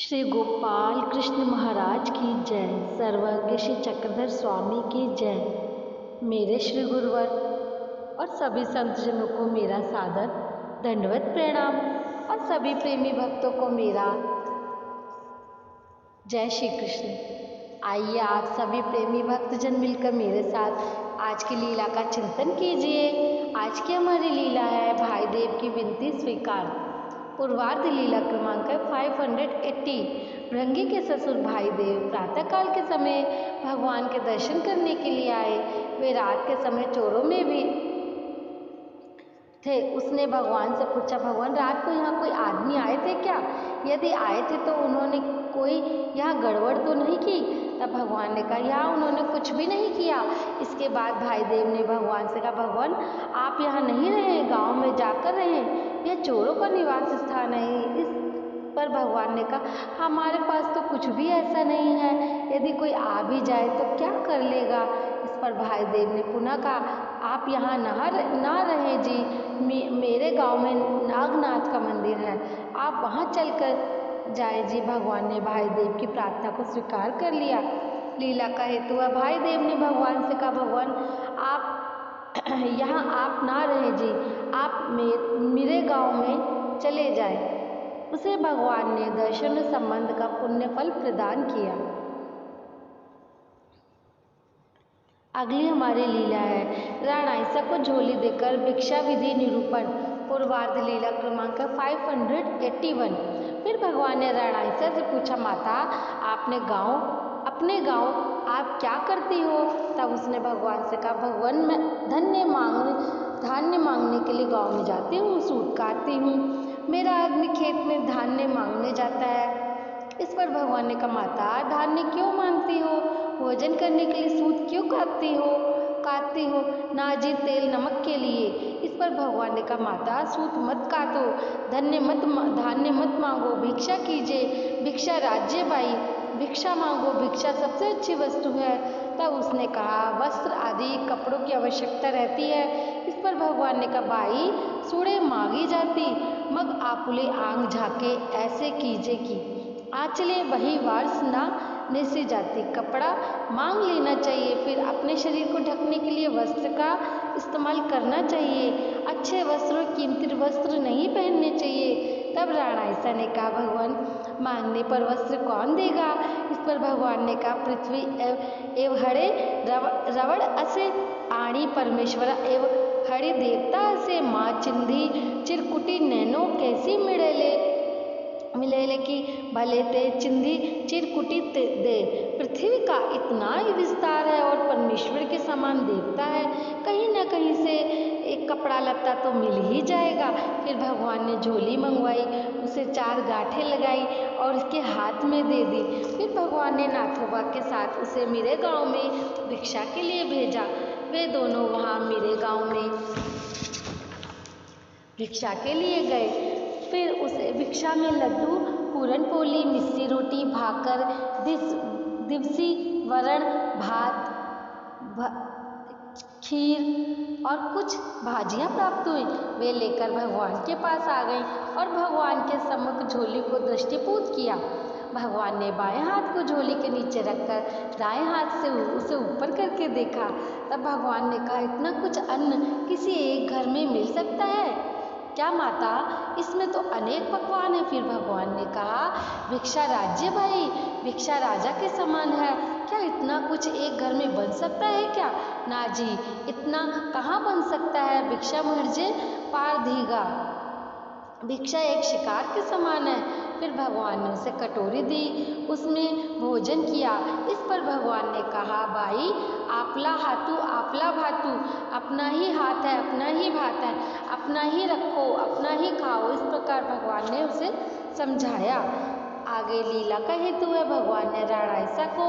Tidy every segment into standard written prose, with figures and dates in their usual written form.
श्री गोपाल कृष्ण महाराज की जय। सर्वज्ञ श्री चक्रधर स्वामी की जय। मेरे श्री गुरुवर और सभी संतजनों को मेरा सादर दंडवत प्रणाम और सभी प्रेमी भक्तों को मेरा जय श्री कृष्ण। आइए आप सभी प्रेमी भक्तजन मिलकर मेरे साथ आज की लीला का चिंतन कीजिए। आज की हमारी लीला है भाई देव की विनती स्वीकार। पूर्वार्ध लीला क्रमांक 580। भृंगी के ससुर भाई देव प्रातःकाल के समय भगवान के दर्शन करने के लिए आए। वे रात के समय चोरों में भी थे। उसने भगवान से पूछा, भगवान रात को यहाँ कोई आदमी आए थे क्या? यदि आए थे तो उन्होंने कोई यहाँ गड़बड़ तो नहीं की? तब भगवान ने कहा, यहाँ उन्होंने कुछ भी नहीं किया। इसके बाद भाई देव ने भगवान से कहा, भगवान आप यहाँ नहीं रहे, गांव में जाकर रहे, यह चोरों का निवास स्थान है। इस पर भगवान ने कहा, हमारे पास तो कुछ भी ऐसा नहीं है, यदि कोई आ भी जाए तो क्या कर लेगा? इस पर भाई देव ने पुनः कहा, आप यहाँ ना रहें जी, मेरे गांव में नागनाथ का मंदिर है, आप वहाँ चलकर जाए जी। भगवान ने भाई देव की प्रार्थना को स्वीकार कर लिया। लीला का हेतु है, भाई देव ने भगवान से कहा, भगवान आप यहाँ आप ना रहें जी, आप मेरे गांव में चले जाएं। उसे भगवान ने दर्शन संबंध का पुण्य फल प्रदान किया। अगली हमारी लीला है राणाईसा को झोली देकर भिक्षा विधि निरूपण। पूर्वार्ध लीला क्रमांक 581। फिर भगवान ने राणाईसा से पूछा, माता अपने गांव आप क्या करती हो? तब उसने भगवान से कहा, भगवान मैं धान्य मांगने के लिए गांव में जाती हूँ, सूत काटती हूँ। मेरा आदमी खेत में धान्य मांगने जाता है। इस पर भगवान ने कहा, माता धान्य क्यों मांगती हो? भोजन करने के लिए सूत क्यों काटती हो? नाजी तेल नमक के लिए। इस पर भगवान ने कहा, माता सूत मत काटो, धान्य मत मांगो, भिक्षा कीजिए। भिक्षा राज्य बाई, भिक्षा मांगो, भिक्षा सबसे अच्छी वस्तु है। तब उसने कहा, वस्त्र आदि कपड़ों की आवश्यकता रहती है। इस पर भगवान ने कहा, बाई सूड़े मांगी जाती, मग आपुले आंग झाके, ऐसे कीजे की आंचले वही वार्स ना नेसी जाती। कपड़ा मांग लेना चाहिए, फिर अपने शरीर को ढकने के लिए वस्त्र का इस्तेमाल करना चाहिए। अच्छे वस्त्र, कीमती वस्त्र नहीं पहनने चाहिए। तब राणाईसा ने कहा, भगवान मांगने पर वस्त्र कौन देगा? इस पर भगवान ने कहा, पृथ्वी एव हड़े रवड़ असे आणी परमेश्वर एव हड़े देवता असे माँ चिंधी चिरकुटी नैनो कैसी मिलेले की भले ते चिंधी चिरकुटी दे। पृथ्वी का इतना ही विस्तार है और परमेश्वर के समान देवता है, कहीं ना कहीं से एक कपड़ा लत्ता तो मिल ही जाएगा। फिर भगवान ने झोली मंगवाई, उसे 4 गांठें लगाई और उसके हाथ में दे दी। फिर भगवान ने नाथोबा के साथ उसे मेरे गांव में भिक्षा के लिए भेजा। वे दोनों वहाँ मेरे गांव में भिक्षा के लिए गए। फिर उसे भिक्षा में लड्डू, पूरन पोली, मिस्सी रोटी, भाकर, दिवसी वरण, भात, खीर और कुछ भाजियां प्राप्त हुई। वे लेकर भगवान के पास आ गईं और भगवान के सम्मुख झोली को दृष्टिपूत किया। भगवान ने बाएं हाथ को झोली के नीचे रखकर दाएं हाथ से उसे ऊपर करके देखा। तब भगवान ने कहा, इतना कुछ अन्न किसी एक घर में मिल सकता है क्या माता? इसमें तो अनेक पकवान है। फिर भगवान ने कहा, भिक्षा राज्य भाई, भिक्षा राजा के समान है। क्या इतना कुछ एक घर में बन सकता है क्या? ना जी, इतना कहाँ बन सकता है। भिक्षा मिर्जे पार धीगा, भिक्षा एक शिकार के समान है। फिर भगवान ने उसे कटोरी दी, उसमें भोजन किया। इस पर भगवान ने कहा, भाई आपला हाथू आपला भातू, अपना ही हाथ है, अपना ही भात है, अपना ही रखो, अपना ही खाओ। इस प्रकार भगवान ने उसे समझाया। आगे लीला का हेतु है, भगवान ने राणाईसा को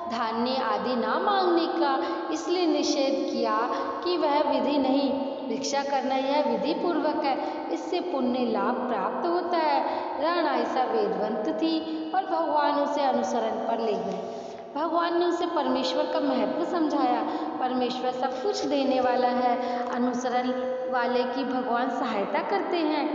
धान्य आदि ना मांगने का इसलिए निषेध किया कि वह विधि नहीं, भिक्षा करना यह विधि पूर्वक है, इससे पुण्य लाभ प्राप्त होता है। राणाईसा वेदवंत थी और भगवान उसे अनुसरण पर ले गए। भगवान ने उसे परमेश्वर का महत्व समझाया। परमेश्वर सब कुछ देने वाला है, अनुसरण वाले की भगवान सहायता करते हैं।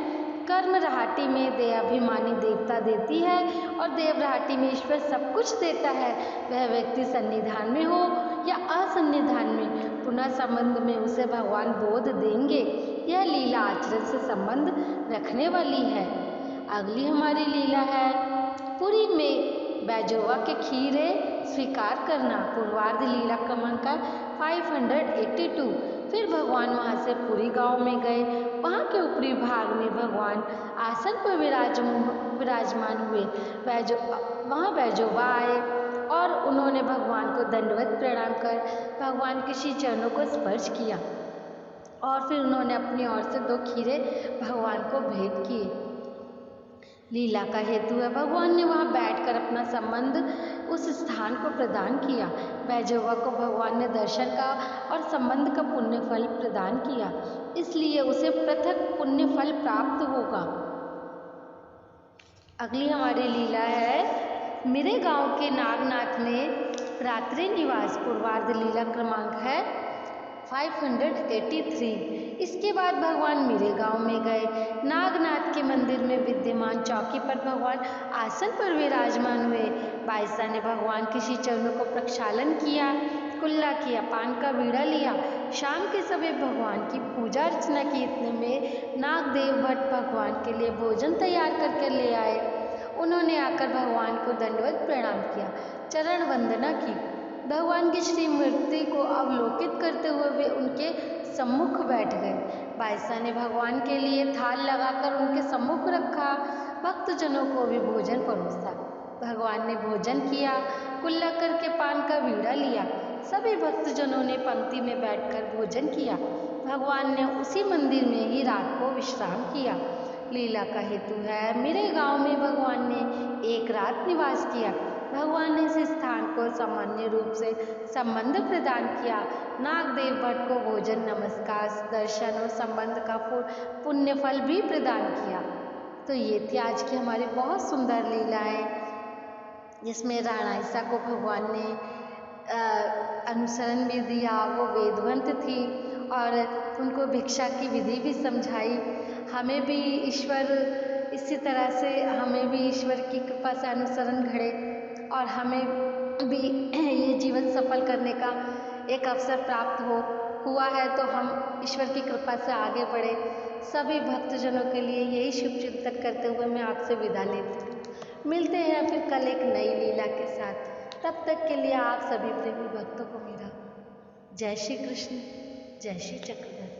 कर्म राहटी में देहाभिमानी देवता देती है और देव राहटी में ईश्वर सब कुछ देता है। वह व्यक्ति सन्निधान में हो या असन्निधान में, पुनः संबंध में उसे भगवान बोध देंगे। यह लीला आचरण से संबंध रखने वाली है। अगली हमारी लीला है पुरी में बैजोवा के खीरे स्वीकार करना। पूर्वार्ध लीला क्रमांक 582। फिर भगवान वहाँ से पुरी गांव में गए। वहाँ के ऊपरी भाग में भगवान आसन पर विराजमान हुए। वहाँ बैजोबा आए और उन्होंने भगवान को दंडवत प्रणाम कर भगवान के श्री चरणों को स्पर्श किया और फिर उन्होंने अपनी ओर से 2 खीरे भगवान को भेंट किए। लीला का हेतु है भगवान ने वहाँ बैठकर अपना संबंध उस स्थान को प्रदान किया। बैजोवा को भगवान ने दर्शन का और संबंध का पुण्य फल प्रदान किया, इसलिए उसे पृथक पुण्य फल प्राप्त होगा। अगली हमारी लीला है मेरे गांव के नागनाथ में रात्रि निवास। पूर्वार्ध लीला क्रमांक है 583। इसके बाद भगवान मेरे गांव में गए। नागनाथ के मंदिर में विद्यमान चौकी पर भगवान आसन पर विराजमान हुए। बाईसा ने भगवान के श्री चरणों को प्रक्षालन किया, कुल्ला किया, पान का बीड़ा लिया। शाम के समय भगवान की पूजा अर्चना की। इतने में नागदेव भट्ट भगवान के लिए भोजन तैयार करके ले आए। उन्होंने आकर भगवान को दंडवत प्रणाम किया, चरण वंदना की। भगवान की श्री मूर्ति को अवलोकित करते हुए वे उनके सम्मुख बैठ गए। बाईसा ने भगवान के लिए थाल लगाकर उनके सम्मुख रखा। भक्तजनों को भी भोजन परोसा। भगवान ने भोजन किया, कुल्ला करके पान का बीड़ा लिया। सभी भक्तजनों ने पंक्ति में बैठकर भोजन किया। भगवान ने उसी मंदिर में ही रात को विश्राम किया। लीला का हेतु है मेरे गांव में भगवान ने एक रात निवास किया। भगवान ने इस स्थान को सामान्य रूप से संबंध प्रदान किया। नागदेव भट्ट को भोजन, नमस्कार, दर्शन और संबंध का पुण्य फल भी प्रदान किया। तो ये थी आज की हमारी बहुत सुंदर लीलाएं, जिसमें राणाईसा को भगवान ने अनुसरण भी दिया, वो वेदवंत थी और उनको भिक्षा की विधि भी समझाई। हमें भी ईश्वर इसी तरह से हमें भी ईश्वर की कृपा से अनुसरण घड़े और हमें भी ये जीवन सफल करने का एक अवसर प्राप्त हुआ है, तो हम ईश्वर की कृपा से आगे बढ़े। सभी भक्तजनों के लिए यही शुभ चिंतन करते हुए मैं आपसे विदा लेती हूँ। मिलते हैं फिर कल एक नई लीला के साथ। तब तक के लिए आप सभी प्रेमी भक्तों को मेरा जय श्री कृष्ण, जय श्री चक्रधर।